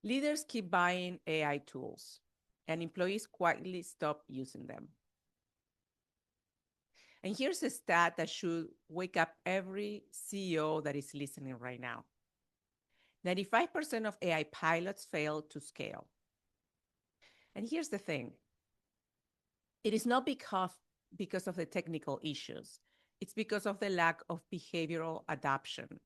Leaders keep buying AI tools, and employees quietly stop using them. And here's a stat that should wake up every CEO that is listening right now. 95% of AI pilots fail to scale. And here's the thing, it is not because of the technical issues, it's because of the lack of behavioral adoption.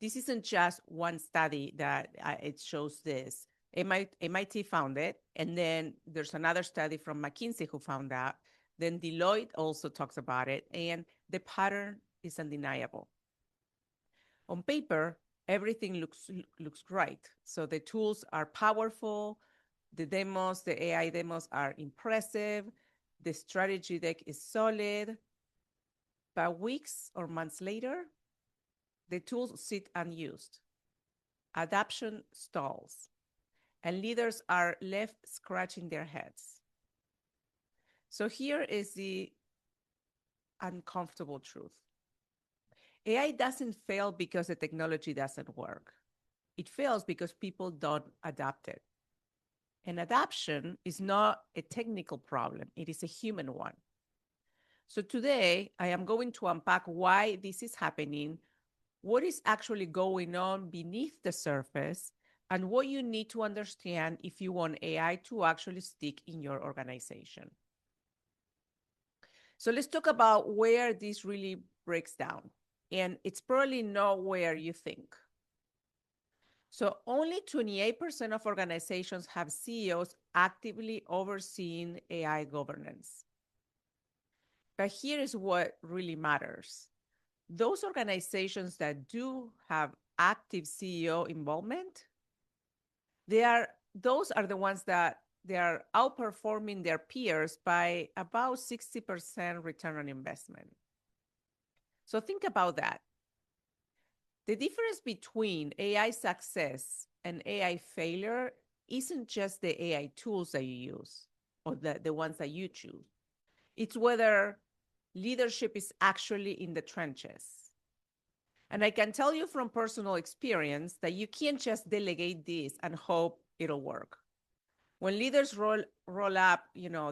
This isn't just one study that it shows this. MIT found it, and then there's another study from McKinsey who found that. Then Deloitte also talks about it, and the pattern is undeniable. On paper, everything looks great. So the tools are powerful, the AI demos are impressive, the strategy deck is solid, but weeks or months later, the tools sit unused. Adoption stalls, and leaders are left scratching their heads. So here is the uncomfortable truth. AI doesn't fail because the technology doesn't work. It fails because people don't adopt it. And adoption is not a technical problem, it is a human one. So today, I am going to unpack why this is happening, what is actually going on beneath the surface, and what you need to understand if you want AI to actually stick in your organization. So let's talk about where this really breaks down. And it's probably not where you think. So only 28% of organizations have CEOs actively overseeing AI governance. But here is what really matters. Those organizations that do have active CEO involvement, those are the ones that they are outperforming their peers by about 60% return on investment. So think about that. The difference between AI success and AI failure isn't just the AI tools that you use or the ones that you choose. It's whether leadership is actually in the trenches. And I can tell you from personal experience that you can't just delegate this and hope it'll work. When leaders roll up,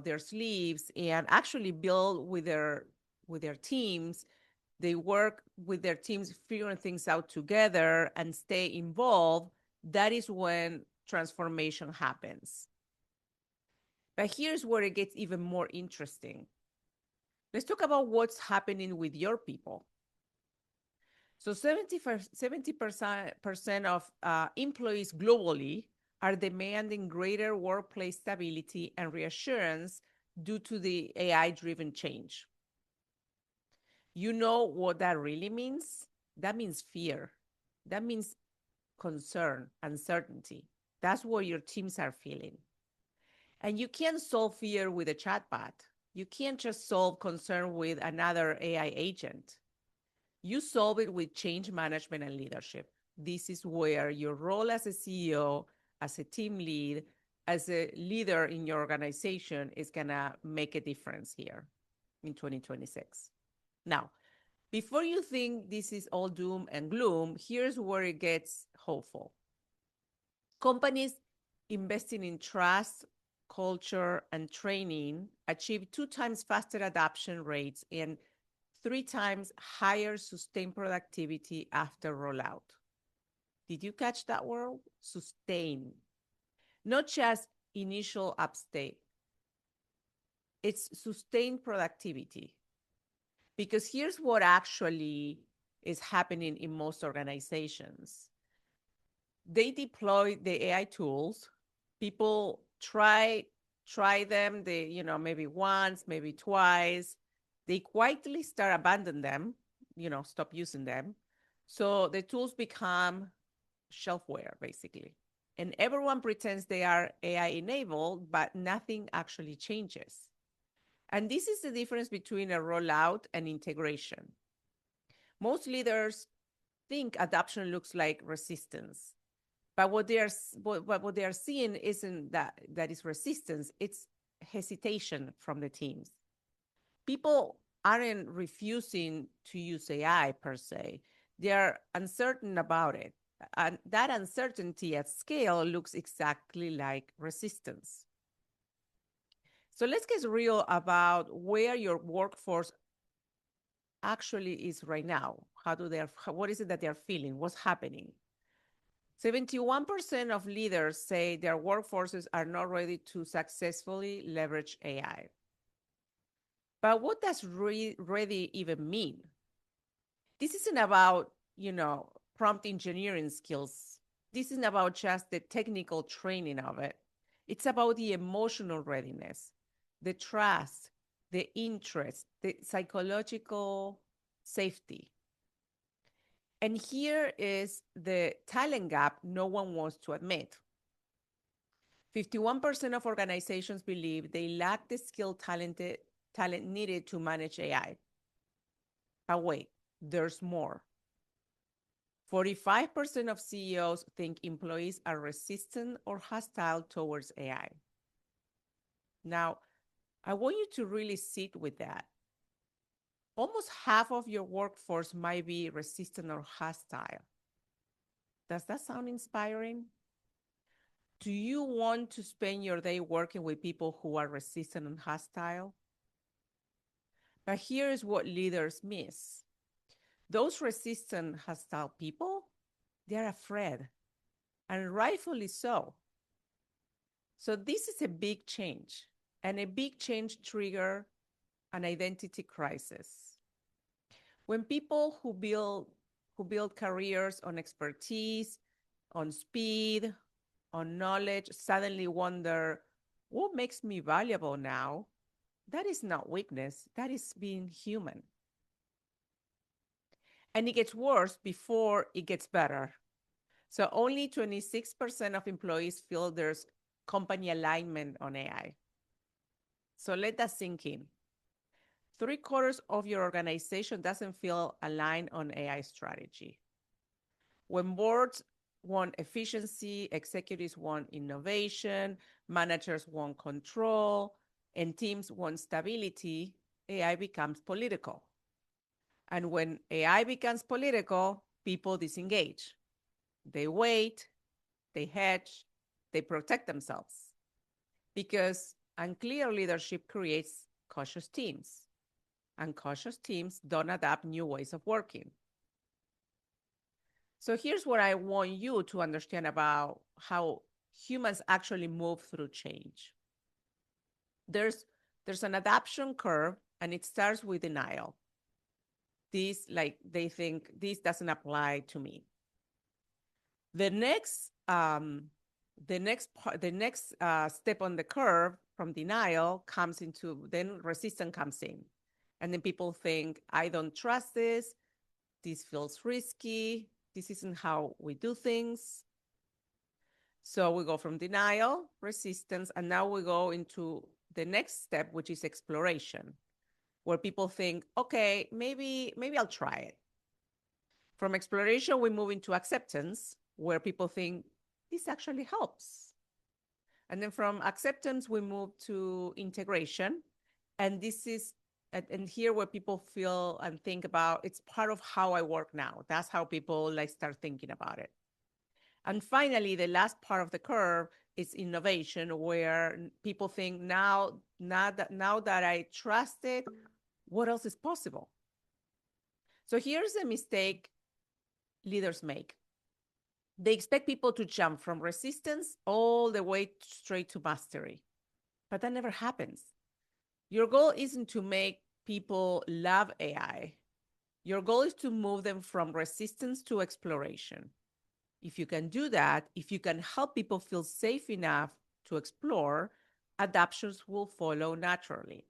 their sleeves and actually build with their teams, they work with their teams, figuring things out together and stay involved, that is when transformation happens. But here's where it gets even more interesting. Let's talk about what's happening with your people. So 70% of employees globally are demanding greater workplace stability and reassurance due to the AI-driven change. You know what that really means? That means fear. That means concern, uncertainty. That's what your teams are feeling. And you can't solve fear with a chatbot. You can't just solve concern with another AI agent. You solve it with change management and leadership. This is where your role as a CEO, as a team lead, as a leader in your organization is going to make a difference here in 2026. Now, before you think this is all doom and gloom, here's where it gets hopeful. Companies investing in trust, culture, and training achieve 2 times faster adoption rates and 3 times higher sustained productivity after rollout. Did you catch that word? Sustain. Not just initial uptake. It's sustained productivity. Because here's what actually is happening in most organizations. They deploy the AI tools. People try them, maybe once, maybe twice. They quietly start abandoning them, stop using them. So the tools become shelfware, basically. And everyone pretends they are AI enabled, but nothing actually changes. And this is the difference between a rollout and integration. Most leaders think adoption looks like resistance, but what they are seeing isn't that is resistance, it's hesitation from the teams. People aren't refusing to use AI per se. They are uncertain about it. And that uncertainty at scale looks exactly like resistance. So let's get real about where your workforce actually is right now. What is it that they're feeling? What's happening? 71% of leaders say their workforces are not ready to successfully leverage AI. But what does ready even mean? This isn't about, prompt engineering skills. This isn't about just the technical training of it. It's about the emotional readiness, the trust, the interest, the psychological safety. And here is the talent gap no one wants to admit. 51% of organizations believe they lack the talent needed to manage AI. But wait, there's more. 45% of CEOs think employees are resistant or hostile towards AI. Now, I want you to really sit with that. Almost half of your workforce might be resistant or hostile. Does that sound inspiring? Do you want to spend your day working with people who are resistant and hostile? But here's what leaders miss. Those resistant, hostile people, they're afraid, and rightfully so. So this is a big change, and a big change trigger an identity crisis. When people who build careers on expertise, on speed, on knowledge suddenly wonder, what makes me valuable now? That is not weakness, that is being human. And it gets worse before it gets better. So only 26% of employees feel there's company alignment on AI. So let that sink in. 3/4 of your organization doesn't feel aligned on AI strategy. When boards want efficiency, executives want innovation, managers want control, and teams want stability, AI becomes political. And when AI becomes political, people disengage. They wait, they hedge, they protect themselves. Because unclear leadership creates cautious teams, and cautious teams don't adapt new ways of working. So here's what I want you to understand about how humans actually move through change. There's an adaptation curve, and it starts with denial. They think this doesn't apply to me. The next step on the curve from denial comes into, then resistance comes in. And then people think, I don't trust this. This feels risky. This isn't how we do things. So we go from denial, resistance, and now we go into the next step, which is exploration, where people think, okay, maybe I'll try it. From exploration, we move into acceptance, where people think this actually helps. And then from acceptance, we move to integration. And here where people feel and think about, it's part of how I work now. That's how people start thinking about it. And finally, the last part of the curve is innovation, where people think now that I trust it, what else is possible? So here's a mistake leaders make. They expect people to jump from resistance all the way straight to mastery. But that never happens. Your goal isn't to make people love AI. Your goal is to move them from resistance to exploration. If you can do that, if you can help people feel safe enough to explore, adaptations will follow naturally.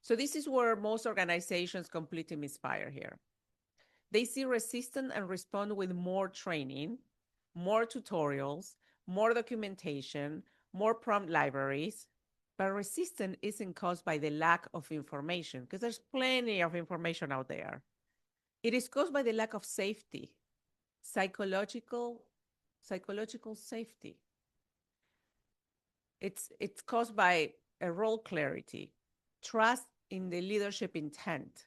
So this is where most organizations completely misfire here. They see resistance and respond with more training, more tutorials, more documentation, more prompt libraries. But resistance isn't caused by the lack of information, because there's plenty of information out there. It is caused by the lack of safety, psychological safety. It's caused by a role clarity, trust in the leadership intent.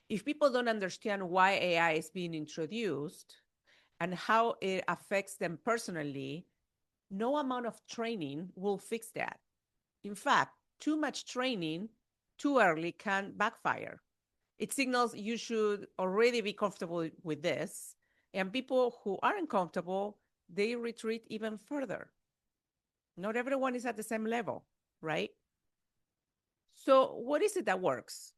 If people don't understand why AI is being introduced and how it affects them personally, no amount of training will fix that. In fact, too much training too early can backfire. It signals you should already be comfortable with this. And people who aren't comfortable, they retreat even further. Not everyone is at the same level, right? So, what is it that works?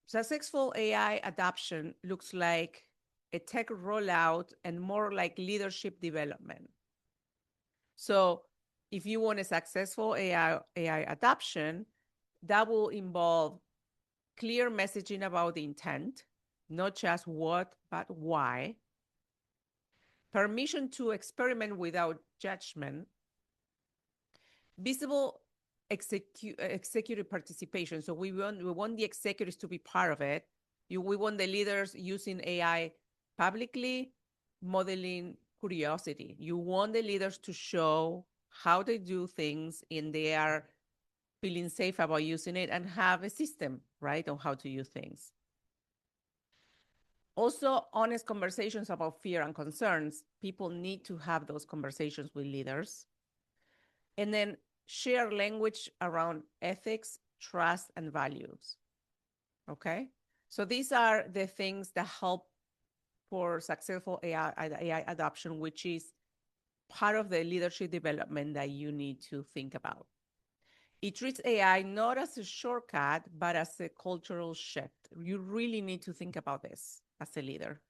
Successful AI adoption looks like a tech rollout and more like leadership development. So, if you want a successful AI adoption, that will involve clear messaging about the intent, not just what, but why. Permission to experiment without judgment. Visible executive participation. So we want the executives to be part of it. We want the leaders using AI publicly, modeling curiosity. You want the leaders to show how they do things and they are feeling safe about using it and have a system, right, on how to use things. Also, honest conversations about fear and concerns. People need to have those conversations with leaders. And then share language around ethics, trust, and values. Okay? So these are the things that help for successful AI adoption, which is part of the leadership development that you need to think about. It treats AI not as a shortcut, but as a cultural shift. You really need to think about this as a leader.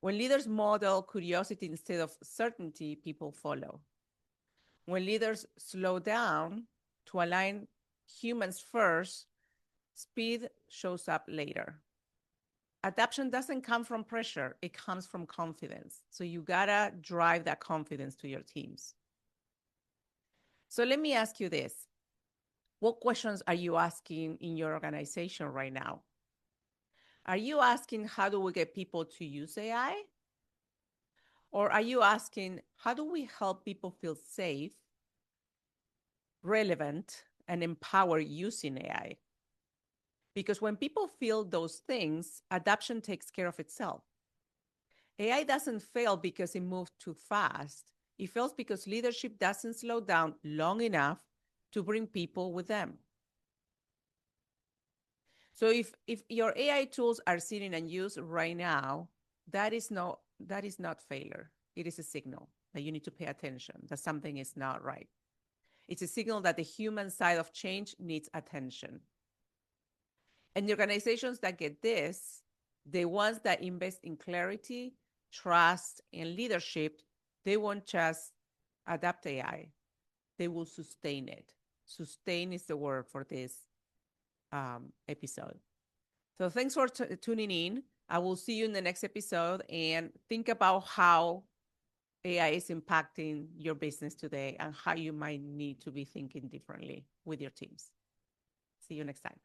When leaders model curiosity instead of certainty, people follow. When leaders slow down to align humans first, speed shows up later. Adaption doesn't come from pressure, it comes from confidence. So you gotta drive that confidence to your teams. So let me ask you this. What questions are you asking in your organization right now? Are you asking, how do we get people to use AI? Or are you asking, how do we help people feel safe, relevant, and empowered using AI? Because when people feel those things, adoption takes care of itself. AI doesn't fail because it moved too fast. It fails because leadership doesn't slow down long enough to bring people with them. So if your AI tools are sitting unused right now, that is not failure. It is a signal that you need to pay attention, that something is not right. It's a signal that the human side of change needs attention. And the organizations that get this, the ones that invest in clarity, trust, and leadership, they won't just adapt AI. They will sustain it. Sustain is the word for this episode. So thanks for tuning in. I will see you in the next episode, and think about how AI is impacting your business today and how you might need to be thinking differently with your teams. See you next time.